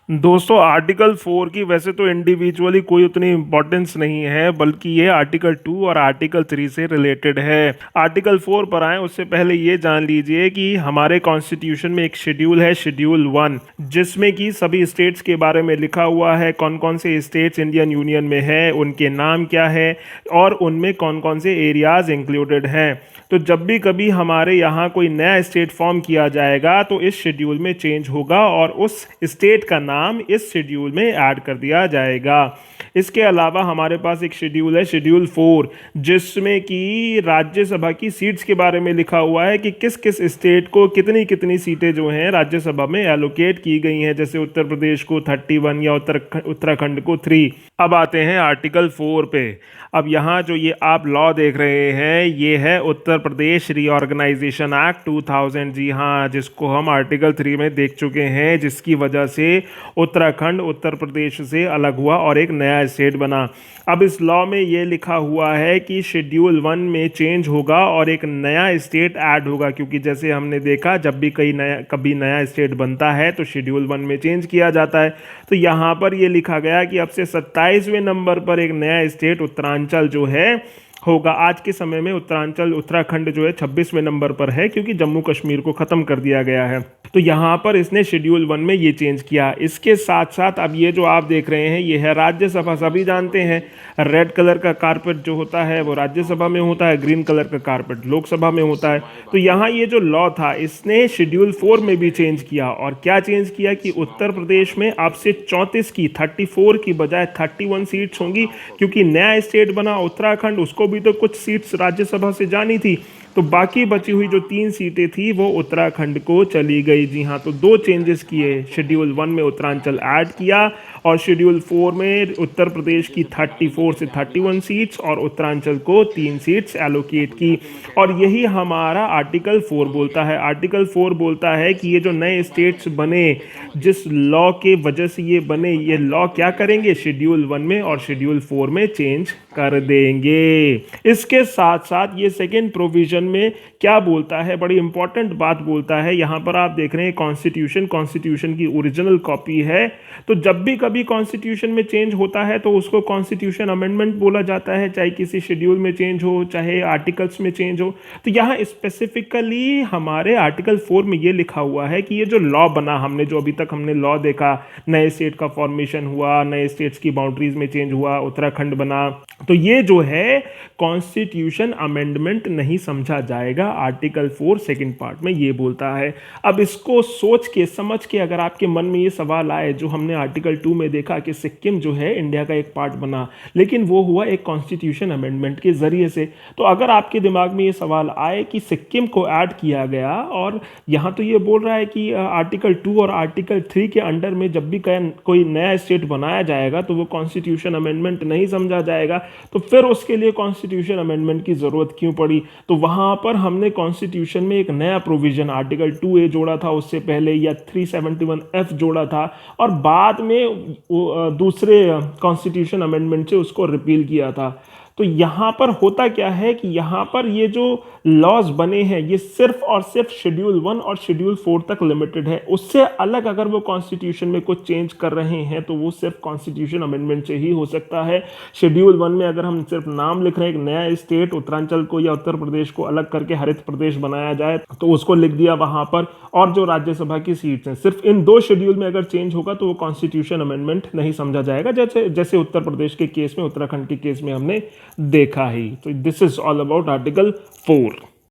दोस्तों आर्टिकल 4 की वैसे तो इंडिविजुअली कोई उतनी इंपॉर्टेंस नहीं है, बल्कि ये आर्टिकल 2 और आर्टिकल 3 से रिलेटेड है। आर्टिकल 4 पर आए उससे पहले ये जान लीजिए कि हमारे कॉन्स्टिट्यूशन में एक शेड्यूल है, शेड्यूल 1, जिसमें कि सभी स्टेट्स के बारे में लिखा हुआ है। कौन कौन से स्टेट्स इंडियन यूनियन में है, उनके नाम क्या है और उनमें कौन कौन से एरियाज इंक्लूडेड हैं। तो जब भी कभी हमारे यहाँ कोई नया स्टेट फॉर्म किया जाएगा तो इस शेड्यूल में चेंज होगा और उस स्टेट का नाम इस शेड्यूल में ऐड कर दिया जाएगा। इसके अलावा हमारे पास एक शेड्यूल है, शेड्यूल 4, जिसमें कि राज्यसभा की सीट्स के बारे में लिखा हुआ है कि किस किस स्टेट को कितनी कितनी सीटें जो हैं राज्यसभा में एलोकेट की गई हैं। जैसे उत्तर प्रदेश को 31 या उत्तराखंड को 3। अब आते हैं आर्टिकल 4 पे। अब यहाँ जो ये आप लॉ देख रहे हैं ये है उत्तर प्रदेश रीऑर्गेनाइजेशन एक्ट 2000। जी हाँ, जिसको हम आर्टिकल 3 में देख चुके हैं, जिसकी वजह से उत्तराखंड उत्तर प्रदेश से अलग हुआ और एक नया स्टेट बना। अब इस लॉ में ये लिखा हुआ है कि शेड्यूल 1 में चेंज होगा और एक नया स्टेट ऐड होगा, क्योंकि जैसे हमने देखा जब भी कभी नया स्टेट बनता है तो शेड्यूल 1 में चेंज किया जाता है। तो यहाँ पर ये लिखा गया कि अब से 27वें नंबर पर एक नया स्टेट उत्तरांचल जो है होगा। आज के समय में उत्तराखंड जो है 26वें नंबर पर है, क्योंकि जम्मू कश्मीर को ख़त्म कर दिया गया है। तो यहाँ पर इसने शेड्यूल 1 में ये चेंज किया। इसके साथ साथ अब ये जो आप देख रहे हैं ये है राज्यसभा। सभी जानते हैं रेड कलर का कारपेट जो होता है वो राज्यसभा में होता है, ग्रीन कलर का कारपेट लोकसभा में होता है। तो यहाँ ये जो लॉ था इसने शेड्यूल 4 में भी चेंज किया। और क्या चेंज किया कि उत्तर प्रदेश में अब से 34 की 34 की बजाय 31 सीट्स होंगी, क्योंकि नया स्टेट बना उत्तराखंड, उसको भी तो कुछ सीट्स राज्यसभा से जानी थी। तो बाकी बची हुई जो 3 सीटें थी वो उत्तराखंड को चली गई। जी हाँ, तो 2 चेंजेस किए। शेड्यूल 1 में उत्तरांचल ऐड किया और शेड्यूल 4 में उत्तर प्रदेश की 34 से 31 सीट्स और उत्तरांचल को 3 सीट्स एलोकेट की। और यही हमारा आर्टिकल 4 बोलता है। आर्टिकल 4 बोलता है कि ये जो नए स्टेट्स बने, जिस लॉ के वजह से ये बने, ये लॉ क्या करेंगे, शेड्यूल 1 में और शेड्यूल 4 में चेंज कर देंगे। इसके साथ साथ ये सेकेंड प्रोविजन में क्या बोलता है, बड़ी इंपॉर्टेंट बात बोलता है। यहाँ पर आप देख रहे हैं कॉन्स्टिट्यूशन की ओरिजिनल कॉपी है। तो जब भी कभी कॉन्स्टिट्यूशन में चेंज होता है तो उसको कॉन्स्टिट्यूशन अमेंडमेंट बोला जाता है, चाहे किसी शेड्यूल में चेंज हो, चाहे आर्टिकल्स में चेंज हो। तो यहाँ स्पेसिफिकली हमारे आर्टिकल 4 में ये लिखा हुआ है कि ये जो लॉ बना, हमने जो अभी तक हमने लॉ देखा, नए स्टेट का फॉर्मेशन हुआ, नए स्टेट्स की बाउंड्रीज में चेंज हुआ, उत्तराखंड बना, तो ये जो है कॉन्स्टिट्यूशन अमेंडमेंट नहीं समझा जाएगा। आर्टिकल 4 सेकंड पार्ट में ये बोलता है। अब इसको सोच के समझ के अगर आपके मन में ये सवाल आए, जो हमने आर्टिकल 2 में देखा कि सिक्किम जो है इंडिया का एक पार्ट बना, लेकिन वो हुआ एक कॉन्स्टिट्यूशन अमेंडमेंट के जरिए से। तो अगर आपके दिमाग में ये सवाल आए कि सिक्किम को ऐड किया गया और यहाँ तो ये बोल रहा है कि आर्टिकल 2 और आर्टिकल 3 के अंडर में जब भी कोई नया स्टेट बनाया जाएगा तो वो कॉन्स्टिट्यूशन अमेंडमेंट नहीं समझा जाएगा, तो फिर उसके लिए कॉन्स्टिट्यूशन अमेंडमेंट की जरूरत क्यों पड़ी। तो वहां पर हमने कॉन्स्टिट्यूशन में एक नया प्रोविजन आर्टिकल 2A जोड़ा था, उससे पहले या 371F जोड़ा था, और बाद में दूसरे कॉन्स्टिट्यूशन अमेंडमेंट से उसको रिपील किया था। तो यहाँ पर होता क्या है कि यहाँ पर ये जो लॉज बने हैं ये सिर्फ और सिर्फ शेड्यूल 1 और शेड्यूल 4 तक लिमिटेड है। उससे अलग अगर वो कॉन्स्टिट्यूशन में कुछ चेंज कर रहे हैं तो वो सिर्फ कॉन्स्टिट्यूशन अमेंडमेंट से ही हो सकता है। शेड्यूल 1 में अगर हम सिर्फ नाम लिख रहे हैं, एक नया स्टेट उत्तरांचल को या उत्तर प्रदेश को अलग करके हरित प्रदेश बनाया जाए, तो उसको लिख दिया वहां पर, और जो राज्यसभा की सीट्स हैं सिर्फ इन 2 शेड्यूल में अगर चेंज होगा तो वो कॉन्स्टिट्यूशन अमेंडमेंट नहीं समझा जाएगा, जैसे उत्तर प्रदेश के केस में, उत्तराखंड के केस में हमने देखा ही। तो this is all about article 4।